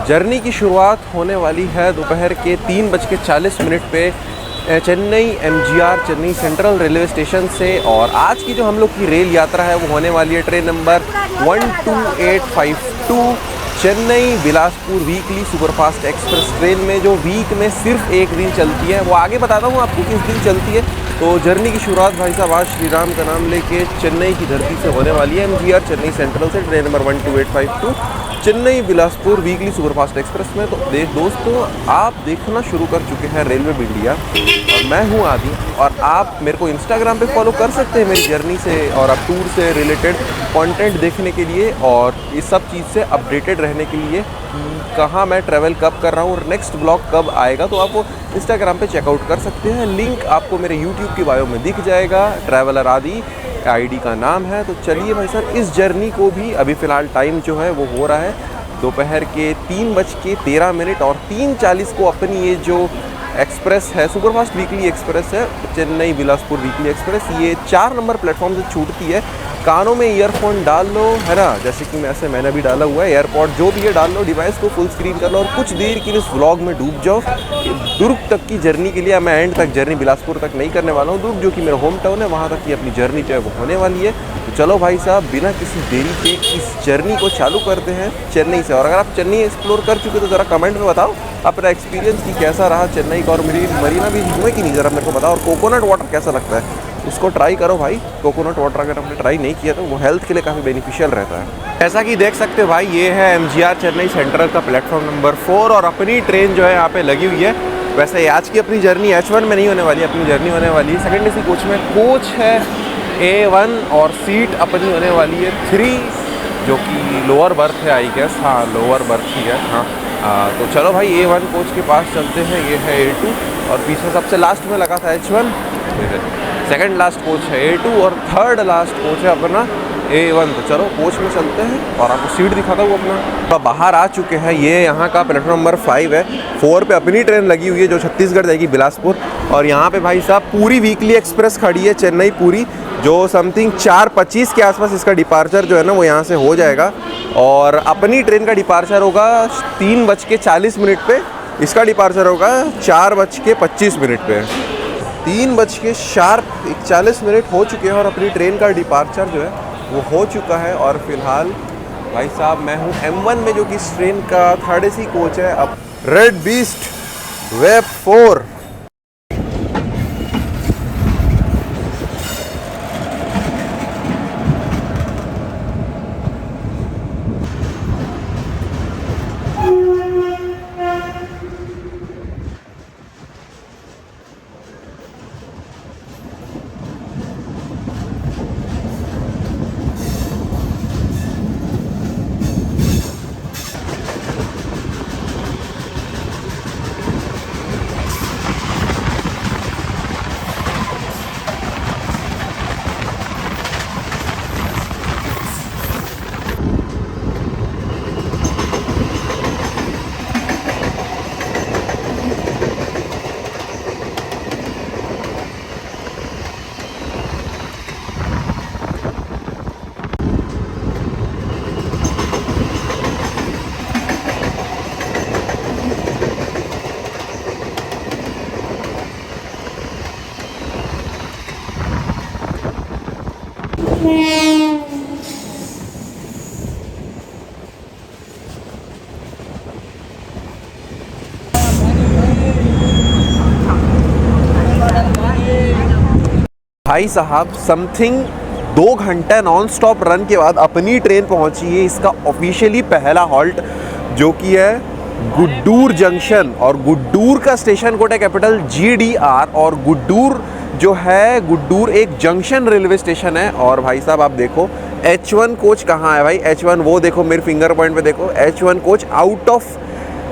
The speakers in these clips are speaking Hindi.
जर्नी की शुरुआत होने वाली है दोपहर के 3:40 पे Chennai MGR Chennai central railway station से। और आज की जो हम लोग की रेल यात्रा है वो होने वाली है train number 12852 Chennai Bilaspur weekly superfast express train में, जो वीक में सिर्फ एक दिन चलती है। वो आगे बताता हूँ आपको किस दिन चलती है। तो जर्नी की शुरुआत भाई साहब आज श्री राम का नाम लेके चेन्नई की धरती से होने वाली है। MGR चेन्नई सेंट्रल से train number 12852 Chennai Bilaspur weekly superfast express में। तो दोस्तों आप देखना शुरू कर चुके हैं रेलवे इंडिया और मैं हूं आदि, और आप मेरे को इंस्टाग्राम पे फॉलो कर सकते हैं मेरी जर्नी से और अब टूर से रिलेटेड कंटेंट देखने के लिए और इस सब चीज़ से अपडेटेड रहने के लिए कहाँ मैं ट्रैवल कब कर रहा हूँ और नेक्स्ट ब्लॉग कब आएगा। तो आप वो इंस्टाग्राम पे चेकआउट कर सकते हैं। लिंक आपको मेरे यूट्यूब की बायो में दिख जाएगा। ट्रैवलर आदि आईडी का नाम है। तो चलिए भाई साहब इस जर्नी को भी अभी फ़िलहाल टाइम जो है वो हो रहा है दोपहर के 3:13 और 3:40 को अपनी ये जो एक्सप्रेस है सुपरफास्ट वीकली एक्सप्रेस है चेन्नई बिलासपुर वीकली एक्सप्रेस, ये 4 नंबर प्लेटफॉर्म से छूटती है। कानों में ईयरफोन डाल लो, है ना, जैसे कि मैंने अभी डाला हुआ है। एयरपॉड जो भी है डाल लो, डिवाइस को फुल स्क्रीन कर लो और कुछ देर के लिए इस व्लॉग में डूब जाओ। दुर्ग तक की जर्नी के लिए मैं एंड तक जर्नी बिलासपुर तक नहीं करने वाला हूँ। दुर्ग जो कि मेरा होम टाउन है वहाँ तक की अपनी जर्नी जो है वो होने वाली है। तो चलो भाई साहब बिना किसी देरी के इस जर्नी को चालू करते हैं चेन्नई से। और अगर आप चेन्नई एक्सप्लोर कर चुके तो ज़रा कमेंट में बताओ अपना एक्सपीरियंस कि कैसा रहा चेन्नई का, और मरीना बीच घूमे कि नहीं ज़रा मेरे को बताओ। और कोकोनट वाटर कैसा लगता है उसको ट्राई करो भाई। कोकोनट वाटर अगर आपने ट्राई नहीं किया तो वो हेल्थ के लिए काफ़ी बेनिफिशियल रहता है। जैसा कि देख सकते हो भाई ये है MGR चेन्नई सेंट्रल का प्लेटफॉर्म नंबर 4 और अपनी ट्रेन जो है यहाँ पे लगी हुई है। वैसे आज की अपनी जर्नी H1 में नहीं होने वाली है, अपनी जर्नी होने वाली है सेकेंड AC कोच में। कोच है A1 और सीट अपनी होने वाली है 3 जो कि लोअर बर्थ है आई गेस। हाँ लोअर बर्थ ही है। हाँ तो चलो भाई A1 कोच के पास चलते हैं। ये है A2 और पीछे सबसे लास्ट में लगा था H1। सेकंड लास्ट कोच है A2 और थर्ड लास्ट कोच है अपना A1। तो चलो कोच में चलते हैं और आपको सीट दिखाता हूँ अपना। तो बाहर आ चुके हैं। ये यहाँ का प्लेटफॉर्म नंबर 5 है। 4 पे अपनी ट्रेन लगी हुई है जो छत्तीसगढ़ जाएगी बिलासपुर। और यहाँ पे भाई साहब पूरी वीकली एक्सप्रेस खड़ी है चेन्नई पूरी, जो समथिंग 4:25 के आसपास इसका डिपार्चर जो है ना वो यहाँ से हो जाएगा। और अपनी ट्रेन का डिपार्चर होगा 3:40 पे, इसका डिपार्चर होगा 4:25 पे। 3:40 हो चुके हैं और अपनी ट्रेन का डिपार्चर जो है वो हो चुका है। और फिलहाल भाई साहब मैं हूँ M1 में जो कि इस ट्रेन का थर्ड AC कोच है। अब रेड बीस्ट वेब 4। भाई साहब समथिंग 2 घंटा नॉन स्टॉप रन के बाद अपनी ट्रेन पहुंची है। इसका ऑफिशियली पहला हॉल्ट जो कि है गुड्डूर जंक्शन। और गुड्डूर का स्टेशन कोड है कैपिटल GDR। और गुड्डूर जो है गुड्डूर एक जंक्शन रेलवे स्टेशन है। और भाई साहब आप देखो H1 कोच कहाँ है भाई। H1 वो देखो मेरे फिंगर पॉइंट पे देखो, H1 कोच आउट ऑफ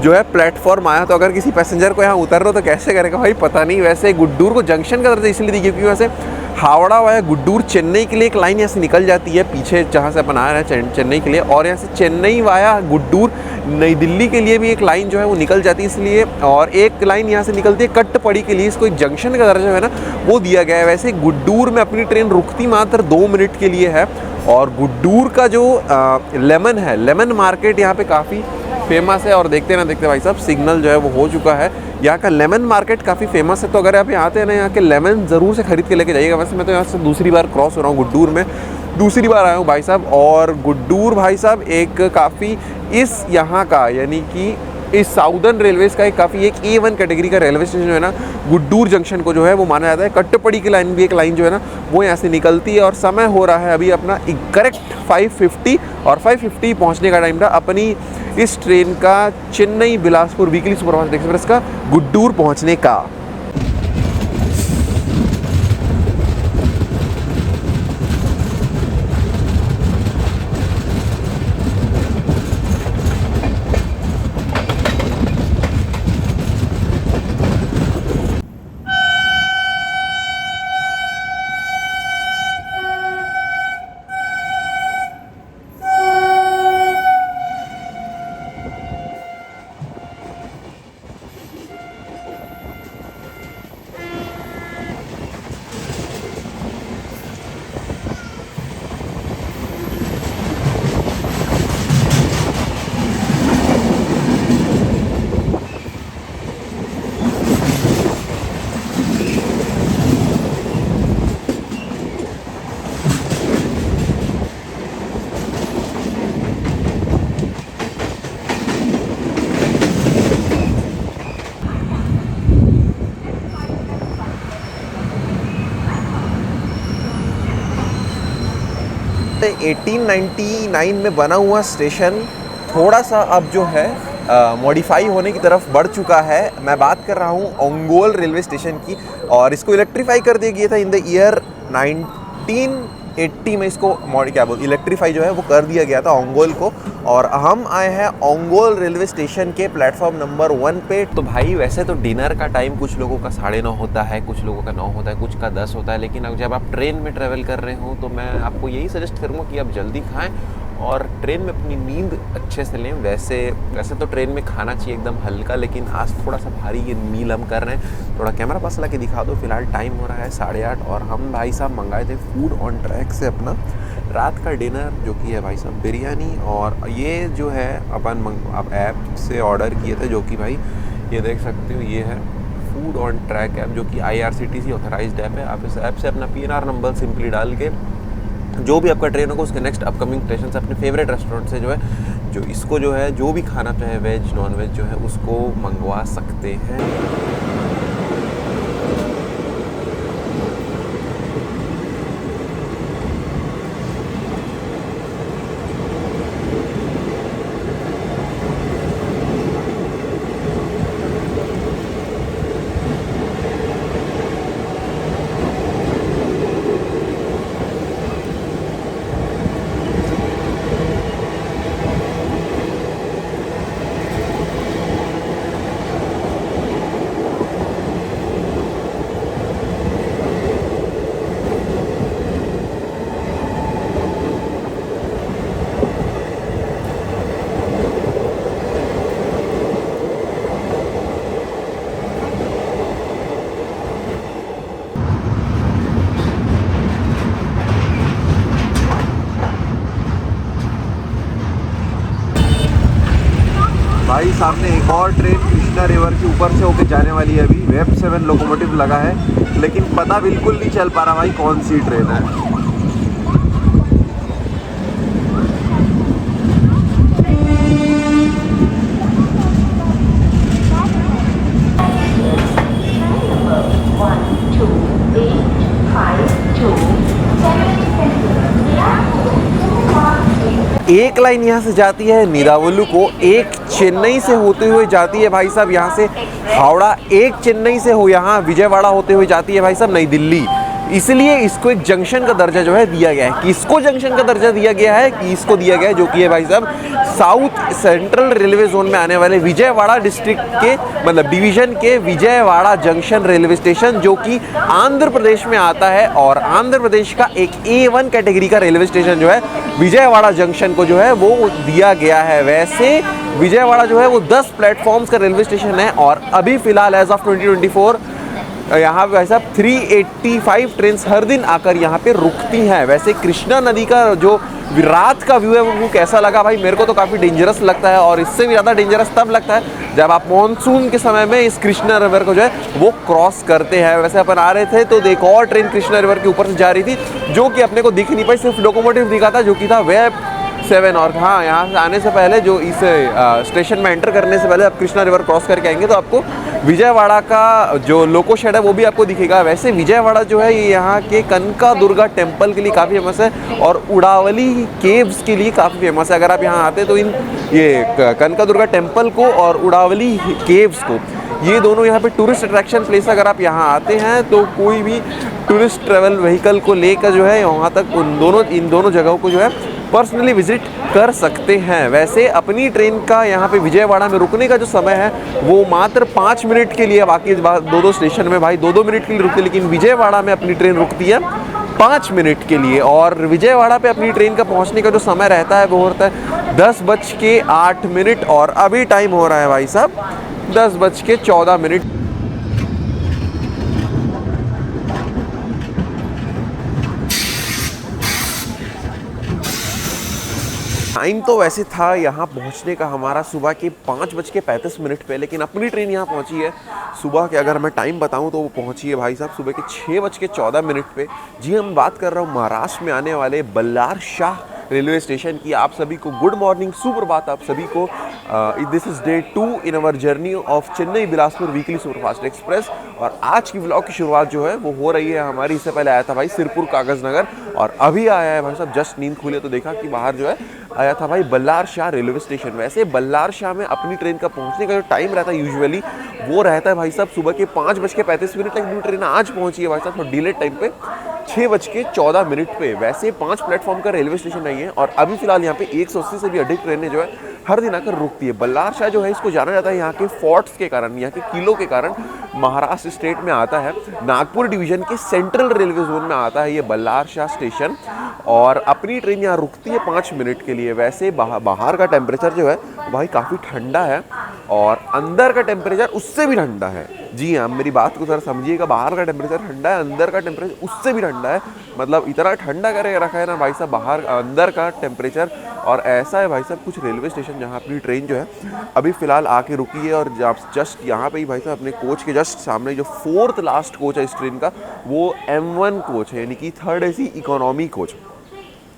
जो है प्लेटफॉर्म आया। तो अगर किसी पैसेंजर को यहाँ उतर रहा तो कैसे करेगा भाई पता नहीं। वैसे गुड्डूर को जंक्शन का दर्जा इसलिए दी क्योंकि वैसे हावड़ा वाया गुड्डूर चेन्नई के लिए एक लाइन यहाँ से निकल जाती है पीछे जहाँ से अपन आ रहे हैं चेन्नई के लिए। और यहाँ से चेन्नई वाया गुड्डूर नई दिल्ली के लिए भी एक लाइन जो है वो निकल जाती है इसलिए। और एक लाइन यहाँ से निकलती है कट्टपड़ी के लिए, इसको एक जंक्शन का दर्जा है ना वो दिया गया है। वैसे गुड्डूर में अपनी ट्रेन रुकती मात्र 2 मिनट के लिए है। और गुड्डूर का जो लेमन है, लेमन मार्केट यहाँ पे काफ़ी फेमस है। और देखते ना देखते भाई साहब सिग्नल जो है वो हो चुका है। यहाँ का लेमन मार्केट काफ़ी फेमस है, तो अगर आप यहाँ आते हैं ना, यहाँ के लेमन ज़रूर से खरीद के लेके जाइएगा। वैसे मैं तो यहाँ से दूसरी बार क्रॉस हो रहा हूँ, गुड्डूर में दूसरी बार आया हूँ भाई साहब। और गुड्डूर भाई साहब एक काफ़ी इस यहाँ का यानी कि इस साउदर्न रेलवेज़ का एक काफ़ी एक A1 कैटेगरी का रेलवे स्टेशन जो है ना, गुड्डूर जंक्शन को जो है वो माना जाता है। कट्टपड़ी की लाइन भी एक लाइन जो है ना वो यहाँ से निकलती है। और समय हो रहा है अभी अपना करेक्ट 5:50 और 5:50 पहुँचने का टाइम था अपनी इस ट्रेन का Chennai Bilaspur weekly superfast express का गुड्डूर पहुँचने का। 1899 में बना हुआ स्टेशन थोड़ा सा अब जो है मॉडिफाई होने की तरफ बढ़ चुका है। मैं बात कर रहा हूँ ओंगोल रेलवे स्टेशन की, और इसको इलेक्ट्रीफाई कर दिया गया था इन द ईयर 1980 में। इसको इलेक्ट्रीफाई जो है वो कर दिया गया था ओंगोल को। और हम आए हैं ओंगोल रेलवे स्टेशन के प्लेटफॉर्म नंबर 1 पे। तो भाई वैसे तो डिनर का टाइम कुछ लोगों का 9:30 होता है, कुछ लोगों का 9 होता है, कुछ का 10 होता है, लेकिन अब जब आप ट्रेन में ट्रैवल कर रहे हो तो मैं आपको यही सजेस्ट करूँगा कि आप जल्दी खाएं और ट्रेन में अपनी नींद अच्छे से लें। वैसे तो ट्रेन में खाना चाहिए एकदम हल्का, लेकिन आज थोड़ा सा भारी ये मील हम कर रहे हैं। थोड़ा कैमरा पास ला के दिखा दो। फिलहाल टाइम हो रहा है 8:30 और हम भाई साहब मंगाए थे फूड ऑन ट्रैक से अपना रात का डिनर, जो कि है भाई साहब बिरयानी। और ये जो है अपन आप ऐप से ऑर्डर किए थे, जो कि भाई ये देख सकते हो ये है फूड ऑन ट्रैक ऐप, जो कि IRCTC ऑथराइज्ड ऐप है। आप इस ऐप से अपना PNR नंबर सिंपली डाल के जो भी आपका ट्रेन होगा उसके नेक्स्ट अपकमिंग स्टेशन से अपने फेवरेट रेस्टोरेंट से जो है जो इसको जो है जो भी खाना चाहे वेज नॉन वेज जो है उसको मंगवा सकते हैं। भाई सामने एक और ट्रेन कृष्णा रिवर के ऊपर से होकर जाने वाली है। अभी वेब 7 लोकोमोटिव लगा है, लेकिन पता बिल्कुल नहीं चल पा रहा भाई कौन सी ट्रेन है। एक लाइन यहाँ से जाती है नीरावलू को, एक चेन्नई से होते हुए जाती है भाई साहब यहाँ से हावड़ा, एक चेन्नई से हो यहाँ विजयवाड़ा होते हुए जाती है भाई साहब नई दिल्ली। इसलिए इसको एक जंक्शन का दर्जा जो है दिया गया है। किसको जंक्शन का दर्जा दिया गया है कि इसको दिया गया है, जो कि है भाई साहब साउथ सेंट्रल रेलवे जोन में आने वाले विजयवाड़ा डिस्ट्रिक्ट के मतलब डिवीजन के विजयवाड़ा जंक्शन रेलवे स्टेशन, जो कि आंध्र प्रदेश में आता है। और आंध्र प्रदेश का एक A1 कैटेगरी का रेलवे स्टेशन जो है विजयवाड़ा जंक्शन को जो है वो दिया गया है। वैसे विजयवाड़ा जो है वो 10 प्लेटफॉर्म्स का रेलवे स्टेशन है और अभी फिलहाल एज ऑफ 2024 यहाँ पे भाई साहब 385 ट्रेन हर दिन आकर यहाँ पे रुकती हैं। वैसे कृष्णा नदी का जो रात का व्यू है वो कैसा लगा भाई? मेरे को तो काफ़ी डेंजरस लगता है, और इससे भी ज़्यादा डेंजरस तब लगता है जब आप मॉनसून के समय में इस कृष्णा रिवर को जो है वो क्रॉस करते हैं। वैसे अपन आ रहे थे तो एक और ट्रेन कृष्णा रिवर के ऊपर से जा रही थी जो कि अपने को दिख नहीं पाई, सिर्फ लोकोमोटिव दिखा था जो कि था वेब 7। और हाँ, यहाँ से आने से पहले जो इस स्टेशन में एंटर करने से पहले आप कृष्णा रिवर क्रॉस करके आएंगे तो आपको विजयवाड़ा का जो लोको शेड है वो भी आपको दिखेगा। वैसे विजयवाड़ा जो है ये यहाँ के कनका दुर्गा टेम्पल के लिए काफ़ी फेमस है और उड़ावली केव्स के लिए काफ़ी फेमस है। अगर आप यहाँ आते तो इन ये कनका दुर्गा टेम्पल को और उड़ावली केव्स को, ये दोनों यहाँ पे टूरिस्ट अट्रैक्शन प्लेस। अगर आप यहाँ आते हैं तो कोई भी टूरिस्ट ट्रैवल व्हीकल को लेकर जो है वहाँ तक इन दोनों जगहों को जो है पर्सनली विजिट कर सकते हैं। वैसे अपनी ट्रेन का यहाँ पे विजयवाड़ा में रुकने का जो समय है वो मात्र 5 मिनट के लिए, बाकी दो स्टेशन में भाई 2-2 मिनट के लिए रुकती है, लेकिन विजयवाड़ा में अपनी ट्रेन रुकती है 5 मिनट के लिए। और विजयवाड़ा पे अपनी ट्रेन का पहुँचने का जो समय रहता है वो होता है 10:08 और अभी टाइम हो रहा है भाई साहब 10:14। टाइम तो वैसे था यहाँ पहुँचने का हमारा सुबह के 5:35 पे, लेकिन अपनी ट्रेन यहाँ पहुँची है सुबह के, अगर मैं टाइम बताऊँ तो वो पहुँची है भाई साहब सुबह के 6:14 पे। जी हम बात कर रहा हूँ महाराष्ट्र में आने वाले बल्लार शाह रेलवे स्टेशन की। आप सभी को गुड मॉर्निंग, सुप्रभात आप सभी को। This is day 2 in our journey of Chennai Bilaspur weekly superfast express. और आज की व्लॉग की शुरुआत जो है वो हो रही है हमारी, इससे पहले आया था भाई सिरपुर कागज़ नगर, और अभी आया है भाई साहब जस्ट नींद खुली तो देखा कि बाहर जो है आया था भाई बल्लार शाह रेलवे स्टेशन। वैसे बल्लार शाह में अपनी ट्रेन का पहुंचने का जो टाइम रहता है यूजुअली वो रहता है भाई साहब सुबह के 5:35, लेकिन ट्रेन आज पहुंची है भाई साहब तो डिले टाइम पे 6:14 पे। वैसे 5 प्लेटफॉर्म का रेलवे स्टेशन नहीं है और अभी फिलहाल यहाँ पे 180 से भी अधिक ट्रेनें जो है हर दिन आकर रुकती है। बल्लार शाह जो है इसको जाना जाता है यहाँ के फोर्ट्स के कारण, यहाँ के किलों के कारण। महाराष्ट्र स्टेट में आता है, नागपुर डिवीजन के सेंट्रल रेलवे जोन में आता है ये बल्लार शाह स्टेशन, और अपनी ट्रेन यहाँ रुकती है 5 मिनट के लिए। वैसे बाहर का टेम्परेचर जो है भाई काफ़ी ठंडा है और अंदर का टेम्परेचर उससे भी ठंडा है। जी हाँ, मेरी बात को जरा समझिएगा, बाहर का टेम्परेचर ठंडा है, अंदर का टेम्परेचर उससे भी ठंडा है। मतलब इतना ठंडा करे रखा है ना भाई साहब बाहर अंदर का टेम्परेचर। और ऐसा है भाई साहब कुछ रेलवे स्टेशन जहाँ अपनी ट्रेन जो है अभी फ़िलहाल आके रुकी है, और जस्ट यहाँ पे ही भाई साहब अपने कोच के जस्ट सामने जो 4th लास्ट कोच है इस ट्रेन का वो M1 कोच है, यानी कि 3rd AC इकोनॉमी कोच।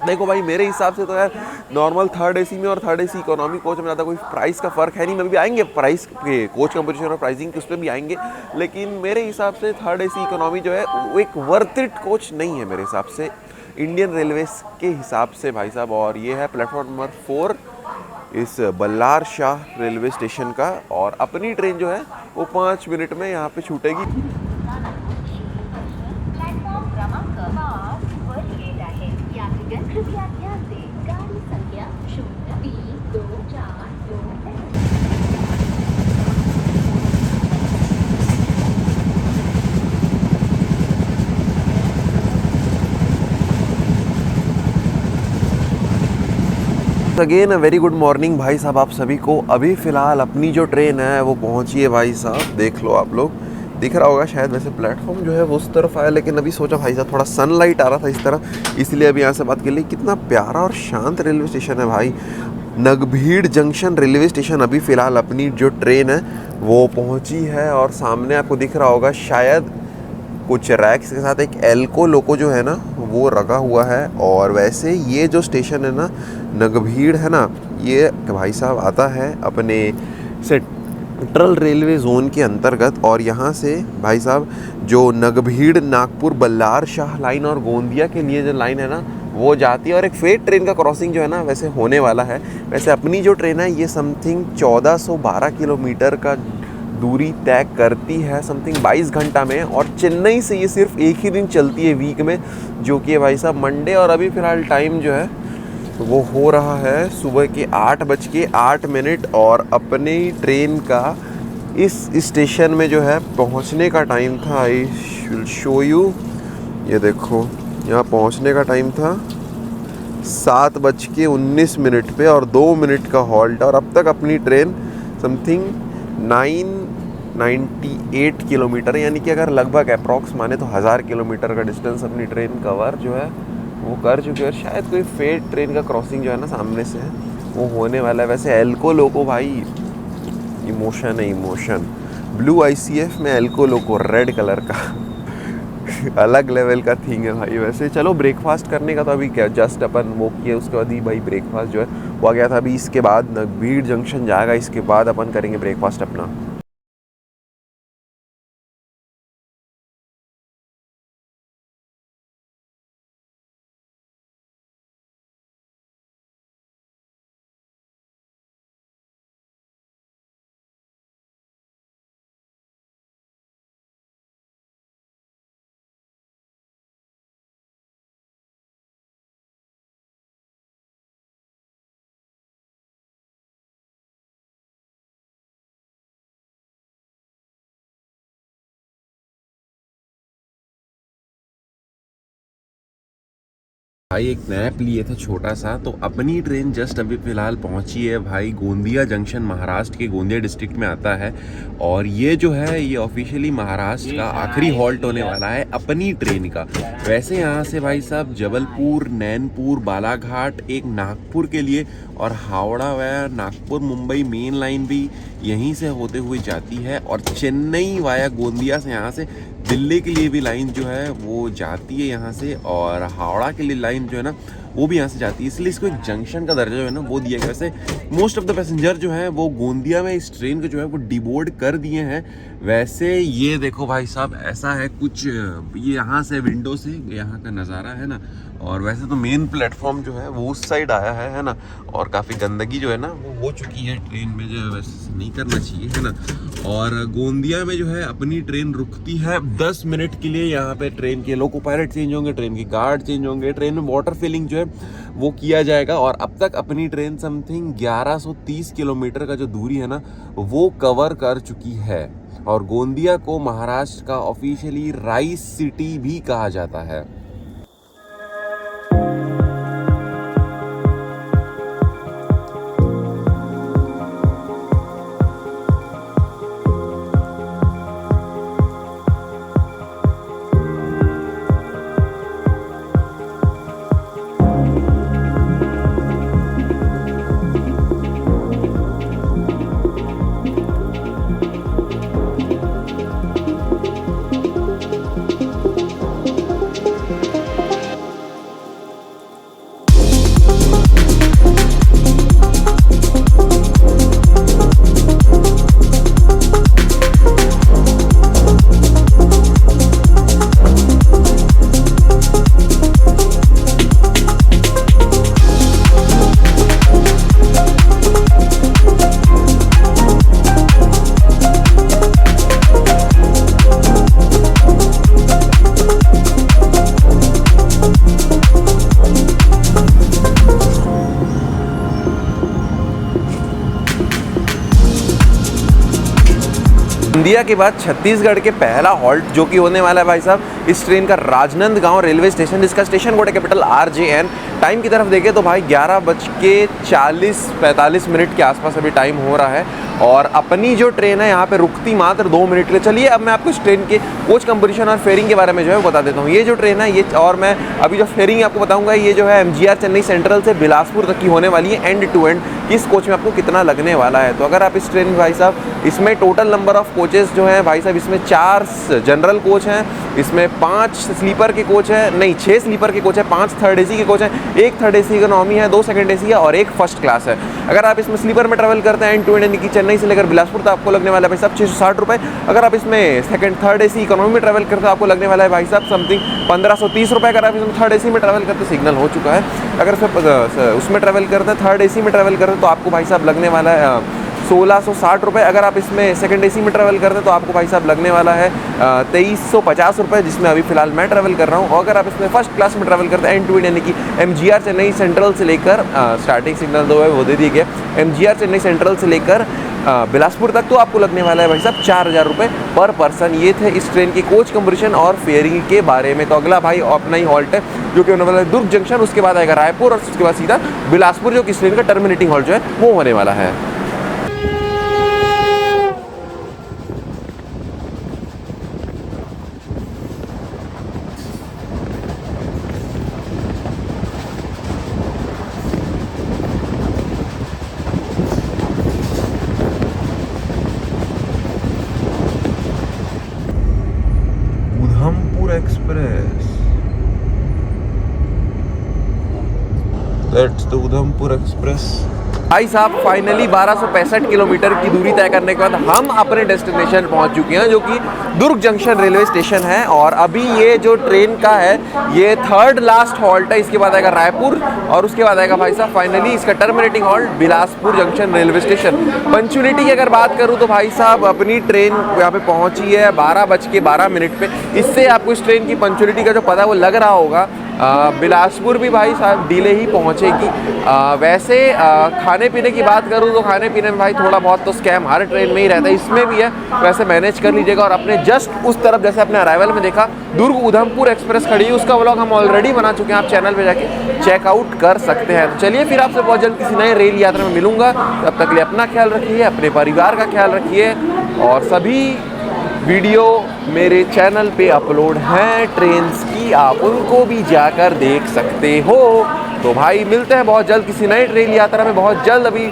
देखो भाई मेरे हिसाब से तो यार नॉर्मल 3rd AC में और 3rd AC इकोनॉमी कोच में ज़्यादा कोई प्राइस का फ़र्क है नहीं। मैं भी आएंगे प्राइस के कोच कंपोजिशन और प्राइसिंग के उस पर भी आएंगे, लेकिन मेरे हिसाब से 3rd AC इकोनॉमी जो है वो एक वर्थ इट कोच नहीं है मेरे हिसाब से इंडियन रेलवेज के हिसाब से भाई साहब। और ये है प्लेटफॉर्म नंबर 4 इस बल्लार शाह रेलवे स्टेशन का, और अपनी ट्रेन जो है वो 5 मिनट में यहाँ पे छूटेगी। अगेन वेरी गुड मॉर्निंग भाई साहब आप सभी को। अभी फ़िलहाल अपनी जो ट्रेन है वो पहुंची है भाई साहब, देख लो आप लोग, दिख रहा होगा शायद। वैसे प्लेटफॉर्म जो है वो उस तरफ आया, लेकिन अभी सोचा भाई साहब थोड़ा सनलाइट आ रहा था इस तरफ, इसलिए अभी यहाँ से बात कर ली। कितना प्यारा और शांत रेलवे स्टेशन है भाई, नगभीड़ जंक्शन रेलवे स्टेशन। अभी फ़िलहाल अपनी जो ट्रेन है वो पहुँची है, और सामने आपको दिख रहा होगा शायद कुछ रैक्स के साथ एक एल्को लोको जो है ना वो रखा हुआ है। और वैसे ये जो स्टेशन है ना नगभीड़ है ना, ये भाई साहब आता है अपने सेंट्रल रेलवे जोन के अंतर्गत, और यहाँ से भाई साहब जो नगभीड़ नागपुर बल्लार शाह लाइन और गोंदिया के लिए जो लाइन है ना वो जाती है, और एक फेट ट्रेन का क्रॉसिंग जो है ना वैसे होने वाला है। वैसे अपनी जो ट्रेन है ये समथिंग 1412 किलोमीटर का दूरी तय करती है समथिंग 22 घंटा में, और चेन्नई से ये सिर्फ एक ही दिन चलती है वीक में, जो कि भाई साहब मंडे। और अभी फ़िलहाल टाइम जो है वो हो रहा है सुबह के 8:08, और अपने ट्रेन का इस स्टेशन में जो है पहुंचने का टाइम था, आई विल शो यू, ये देखो यहाँ पहुंचने का टाइम था 7:19 पे, और 2 मिनट का हॉल्ट, और अब तक अपनी ट्रेन समथिंग 9 98 किलोमीटर, यानी कि अगर लगभग अप्रॉक्स माने तो 1000 किलोमीटर का डिस्टेंस अपनी ट्रेन कवर जो है वो कर चुकी है। और शायद कोई फेट ट्रेन का क्रॉसिंग जो है ना सामने से है वो होने वाला है। वैसे एल्को लोको भाई इमोशन है, इमोशन। ब्लू ICF में एल्को लोको रेड कलर का अलग लेवल का थिंग है भाई। वैसे चलो ब्रेकफास्ट करने का तो अभी क्या जस्ट अपन वो किए, उसके बाद ही भाई ब्रेकफास्ट जो है वो आ गया था। अभी इसके बाद भीड़ जंक्शन जाएगा, इसके बाद अपन करेंगे ब्रेकफास्ट अपना। भाई एक नैप लिए थे छोटा सा, तो अपनी ट्रेन जस्ट अभी फ़िलहाल पहुंची है भाई गोंदिया जंक्शन, महाराष्ट्र के गोंदिया डिस्ट्रिक्ट में आता है। और ये जो है ये ऑफिशियली महाराष्ट्र का आखिरी हॉल्ट होने वाला है अपनी ट्रेन का। वैसे यहाँ से भाई साहब जबलपुर, नैनपुर, बालाघाट, एक नागपुर के लिए, और Howrah via Nagpur Mumbai main line भी यहीं से होते हुए जाती है। और चेन्नई वाया गोंदिया से यहाँ से दिल्ली के लिए भी लाइन जो है वो जाती है यहाँ से, और हावड़ा के लिए लाइन जो है ना वो भी यहाँ से जाती है। इसलिए इसको एक जंक्शन का दर्जा जो है ना वो दिया गया। वैसे मोस्ट ऑफ द पैसेंजर जो है वो गोंदिया में इस ट्रेन को जो है वो डिबोर्ड कर दिए हैं। वैसे ये देखो भाई साहब ऐसा है कुछ, ये यहाँ से विंडो से यहाँ का नज़ारा है ना। और वैसे तो मेन प्लेटफॉर्म जो है वो उस साइड आया है ना। और काफ़ी गंदगी जो है ना वो हो चुकी है ट्रेन में, जो है वैसे नहीं करना चाहिए है ना। और गोंदिया में जो है अपनी ट्रेन रुकती है 10 मिनट के लिए। यहाँ पे ट्रेन के लोको पायलट चेंज होंगे, ट्रेन के गार्ड चेंज होंगे, ट्रेन में वाटर फिलिंग जो है वो किया जाएगा। और अब तक अपनी ट्रेन समथिंग 1130 किलोमीटर का जो दूरी है ना वो कवर कर चुकी है। और गोंदिया को महाराष्ट्र का ऑफिशियली राइस सिटी भी कहा जाता है। इंडिया के बाद छत्तीसगढ़ के पहला हॉल्ट जो कि होने वाला है भाई साहब इस ट्रेन का राजनांदगांव रेलवे स्टेशन, जिसका स्टेशन कोड है कैपिटल RJN। टाइम की तरफ देखें तो भाई 11:40-45 के आसपास अभी टाइम हो रहा है। और अपनी जो ट्रेन है यहाँ पे रुकती मात्र 2 मिनट के लिए। चलिए अब मैं आपको इस ट्रेन के कोच कंपोजिशन और फेयरिंग के बारे में जो है बता देता हूँ। ये जो ट्रेन है ये, और मैं अभी जो फेयरिंग आपको बताऊँगा, ये जो है MGR चेन्नई सेंट्रल से बिलासपुर तक की होने वाली है एंड टू एंड। इस कोच में आपको कितना लगने वाला है, तो अगर आप इस ट्रेन में भाई साहब, इसमें टोटल नंबर ऑफ कोचेस जो हैं भाई साहब, इसमें 4 जनरल कोच हैं, इसमें 5 स्लीपर के कोच हैं, नहीं 6 स्लीपर के कोच हैं, 5 थर्ड AC के कोच हैं, 1 थर्ड AC इकोनॉमी है, 2 सेकंड AC है और 1 फर्स्ट क्लास है। अगर आप इसमें स्लीपर में ट्रैवल करते हैं एंड टू एंड, यानी कि चेन्नई से लेकर बिलासपुर, तो आपको लगने वाला है भाई साहब 660 रुपये। अगर आप इसमें सेकंड थर्ड AC इकोनॉमी में ट्रैवल करते हैं आपको लगने वाला है भाई साहब समथिंग 1530 रुपये। अगर आप इसमें थर्ड AC में ट्रैवल करते, सिग्नल हो चुका है, अगर उसमें ट्रैवल करते हैं थर्ड AC में ट्रैवल करते हैं तो आपको भाई साहब लगने वाला है 1660 रुपये। अगर आप इसमें सेकंड AC में ट्रैवल करते हैं तो आपको भाई साहब लगने वाला है 2350 रुपये, जिसमें अभी फिलहाल मैं ट्रैवल कर रहा हूँ। और अगर आप इसमें फर्स्ट क्लास में ट्रैवल करते हैं एंड टू एंड, यानी कि MGR चेन्नई सेंट्रल से लेकर स्टार्टिंग सिग्नल दो है वो दे दिए गए, MGR चेन्नई सेंट्रल से लेकर बिलासपुर तक, तो आपको लगने वाला है भाई साहब 4000 रुपये पर पर्सन। ये थे इस ट्रेन की कोच कंपोजिशन और फेयरिंग के बारे में। तो अगला भाई अपना ही हॉल्ट है जो कि होने वाला है दुर्ग जंक्शन, उसके बाद आएगा रायपुर और उसके बाद सीधा बिलासपुर, जो कि इस ट्रेन का टर्मिनेटिंग हॉल्ट जो है वो होने वाला है। That's the Udhampur express. भाई साहब फाइनली 1265 किलोमीटर की दूरी तय करने के बाद हम अपने डेस्टिनेशन पहुंच चुके हैं, जो कि दुर्ग जंक्शन रेलवे स्टेशन है। और अभी ये जो ट्रेन का है ये थर्ड लास्ट हॉल्ट है। इसके बाद आएगा रायपुर और उसके बाद आएगा भाई साहब फाइनली इसका terminating halt Bilaspur junction railway station. Punctuality की अगर बात करूँ तो भाई साहब अपनी ट्रेन यहाँ पे पहुँची है 12:12 पे। इससे आपको इस ट्रेन की पंचुअलिटी का जो पता है वो लग रहा होगा। बिलासपुर भी भाई साहब डिले ही पहुंचेगी। वैसे खाने पीने की बात करूं तो खाने पीने में भाई थोड़ा बहुत तो स्कैम हर ट्रेन में ही रहता है, इसमें भी है। वैसे मैनेज कर लीजिएगा। और अपने जस्ट उस तरफ जैसे अपने अराइवल में देखा दुर्ग उधमपुर एक्सप्रेस खड़ी है, उसका व्लॉग हम ऑलरेडी बना चुके हैं, आप चैनल पे जाके चेकआउट कर सकते हैं। तो चलिए फिर आपसे बहुत जल्द किसी नए रेल यात्रा में मिलूंगा। तब तक के लिए अपना ख्याल रखिए, अपने परिवार का ख्याल रखिए। और सभी वीडियो मेरे चैनल पे अपलोड हैं ट्रेन्स की, आप उनको भी जाकर देख सकते हो। तो भाई मिलते हैं बहुत जल्द किसी नई रेल यात्रा में, बहुत जल्द। अभी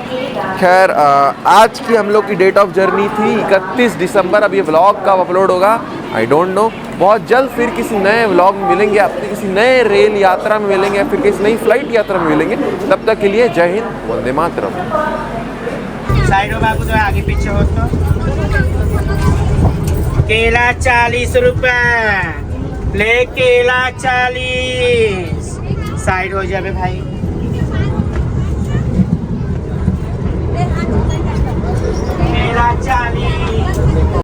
खैर आज की हम लोग की डेट ऑफ जर्नी थी 31 दिसंबर। अब ये व्लॉग कब अपलोड होगा आई डोंट नो। बहुत जल्द फिर किसी नए व्लॉग में मिलेंगे, आपसे किसी नए रेल यात्रा में मिलेंगे या फिर किसी नई फ्लाइट यात्रा में मिलेंगे। तब तक के लिए जय हिंद, वंदे मातरम। साइड में बाबू तो आगे पीछे हो तो केला 40 रुपए ले, केला 40। साइड हो जाए भाई। केला 40।